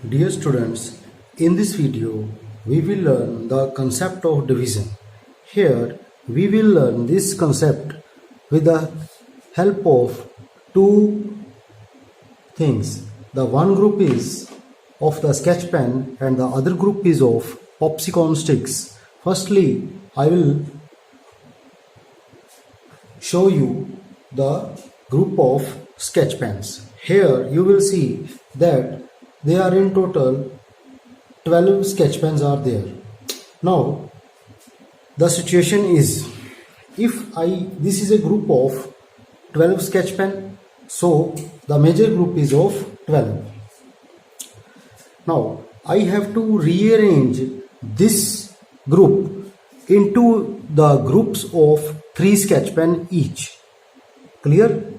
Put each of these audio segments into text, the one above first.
Dear students, in this video we will learn the concept of division. Here we will learn this concept with the help of two things. The one group is of the sketch pen and the other group is of popsicle sticks. Firstly, I will show you the group of sketch pens. Here you will see that there are in total 12 sketch pens are there. Now the situation is, if this is a group of 12 sketch pen, so the major group is of 12. Now I have to rearrange this group into the groups of 3 sketch pen each. Clear?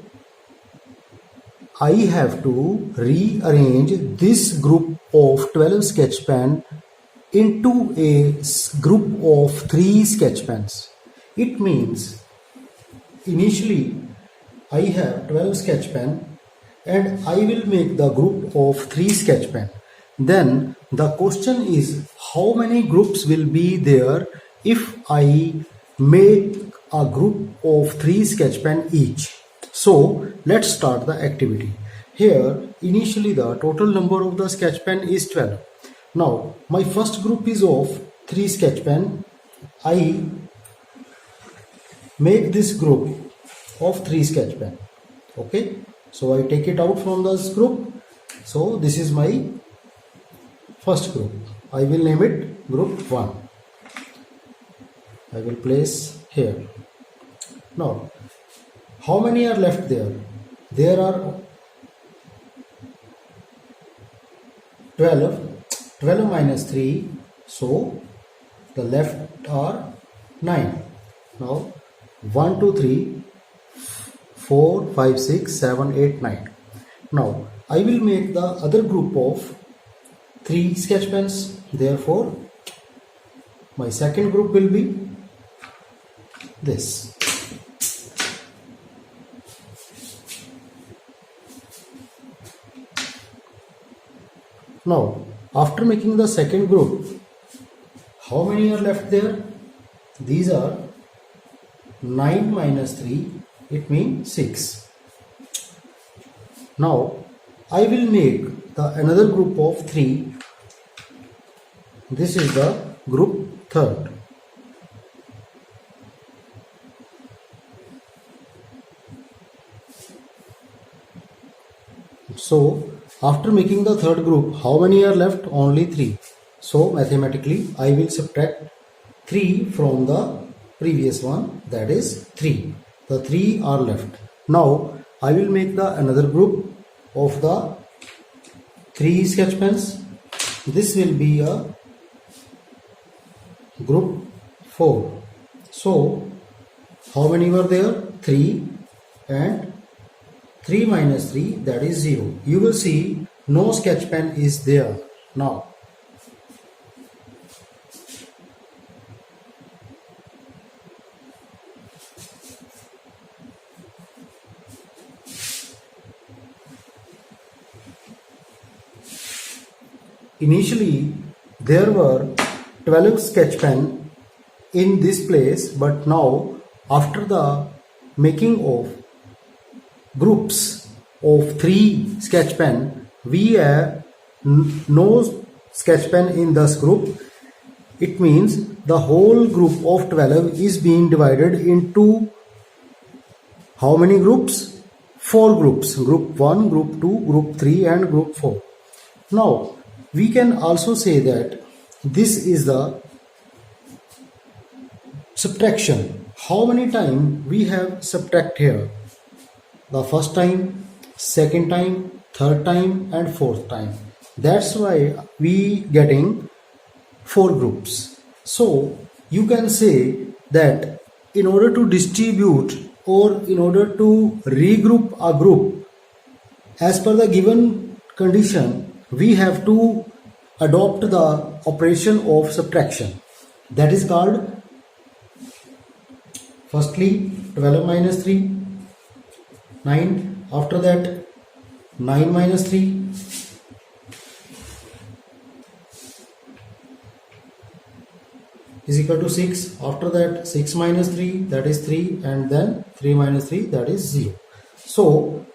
I have to rearrange this group of 12 sketch pen into a group of 3 sketch pens. It means initially I have 12 sketch pen and I will make the group of 3 sketch pen. Then the question is, how many groups will be there if I make a group of 3 sketch pen each? So let's start the activity. Here initially the total number of the sketch pen is 12. Now my first group is of 3 sketch pen. I make this group of 3 sketch pen. Okay, so I take it out from this group. So this is my first group. I will name it group 1. I will place here. Now how many are left there? There are 12. 12 minus 3. So the left are 9. Now 1, 2, 3, 4, 5, 6, 7, 8, 9. Now I will make the other group of 3 sketch pens. Therefore my second group will be this. Now, after making the second group, how many are left there? These are 9 minus 3, it means 6. Now, I will make the another group of 3. This is the group third. So, after making the third group, how many are left? Only 3. So mathematically I will subtract 3 from the previous one, that is 3. The 3 are left. Now I will make the another group of the 3 sketch pens. This will be a group 4. So how many were there? 3, and 3 minus 3, that is 0. You will see no sketch pen is there now. Initially there were 12 sketch pen in this place, but now after the making of groups of 3 sketch pen, we have no sketch pen in this group. It means the whole group of 12 is being divided into how many groups? 4 groups. Group 1, group 2, group 3 and group 4. Now we can also say that this is the subtraction. How many times we have subtract here? The first time, second time, third time and fourth time. That's why we getting 4 groups. So you can say that in order to distribute or in order to regroup a group as per the given condition, we have to adopt the operation of subtraction. That is called, firstly 12 minus 3, 9. After that 9 minus 3, is equal to 6. After that 6 minus 3, that is 3, and then 3 minus 3, that is 0. So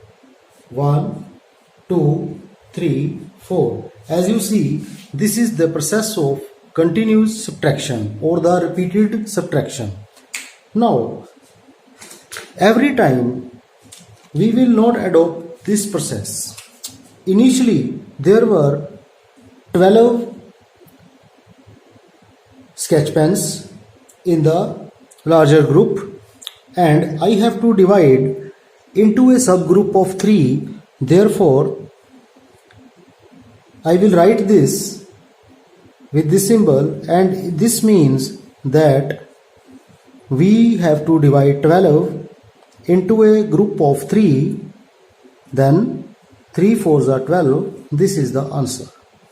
1, 2, 3, 4. As you see, this is the process of continuous subtraction or the repeated subtraction. Now, every time we will not adopt this process. Initially, there were 12 sketch pens in the larger group, and I have to divide into a subgroup of 3. Therefore, I will write this with this symbol, and this means that we have to divide 12 into a group of 3. Then 3 4s are 12. This is the answer.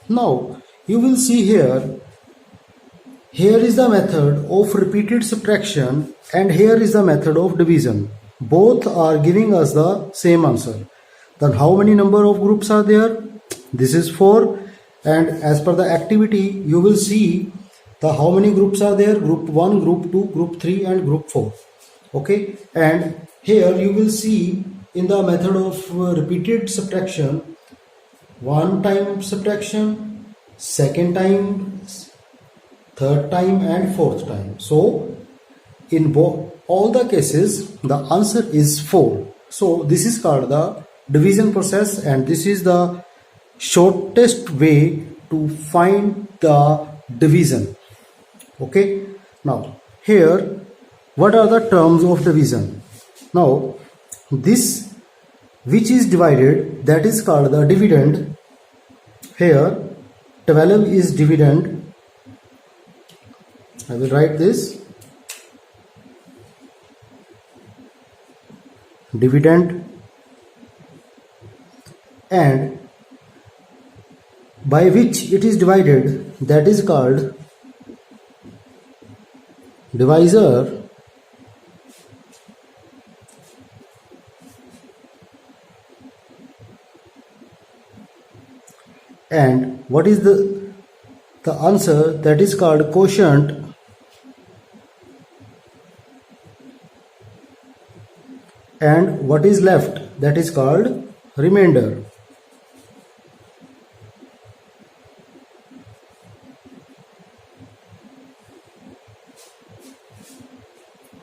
Now you will see here is the method of repeated subtraction, and here is the method of division. Both are giving us the same answer. Then how many number of groups are there? This is 4, and as per the activity you will see the how many groups are there: group 1, group 2, group 3 and group 4. Okay, and here you will see in the method of repeated subtraction, one time subtraction, second time, third time and fourth time. So in all the cases the answer is 4. So this is called the division process, and this is the shortest way to find the division. Okay, now here what are the terms of division? Now this which is divided, that is called the dividend. Here 12 is dividend. I will write this dividend, and by which it is divided, that is called divisor. And what is the answer? That is called quotient. And what is left? That is called remainder.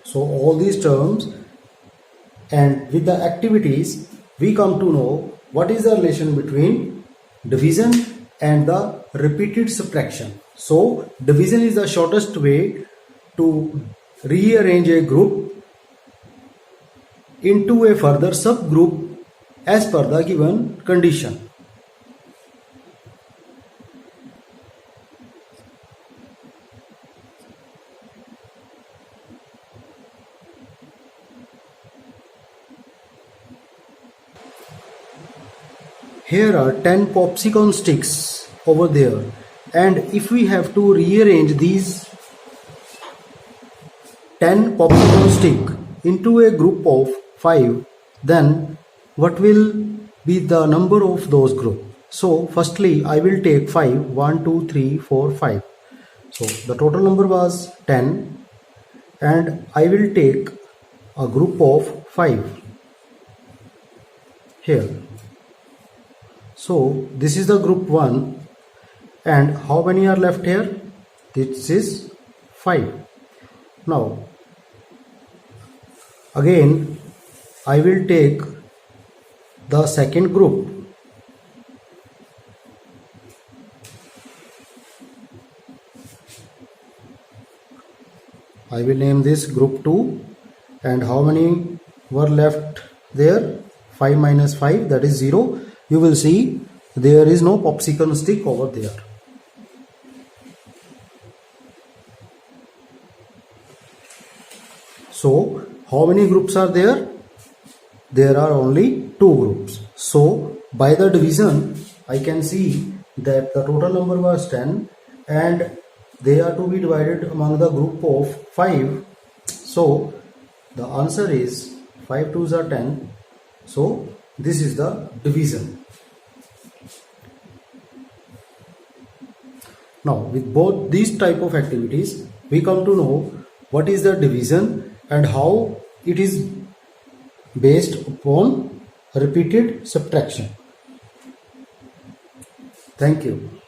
So all these terms, and with the activities we come to know what is the relation between division and the repeated subtraction. So division is the shortest way to rearrange a group into a further subgroup as per the given condition. Here are 10 popsicle sticks over there, and if we have to rearrange these 10 popsicle sticks into a group of 5, then what will be the number of those groups? So firstly I will take 5, 1, 2, 3, 4, 5. So the total number was 10, and I will take a group of 5 here. So this is the group 1, and how many are left here? This is 5. Now again I will take the second group. I will name this group 2, and how many were left there? 5 minus 5, that is 0. You will see there is no popsicle stick over there. So how many groups are there? There are only 2 groups. So by the division I can see that the total number was 10, and they are to be divided among the group of 5. So the answer is 5 2s are 10. So this is the division. Now with both these type of activities we come to know what is the division and how it is based upon repeated subtraction. Thank you.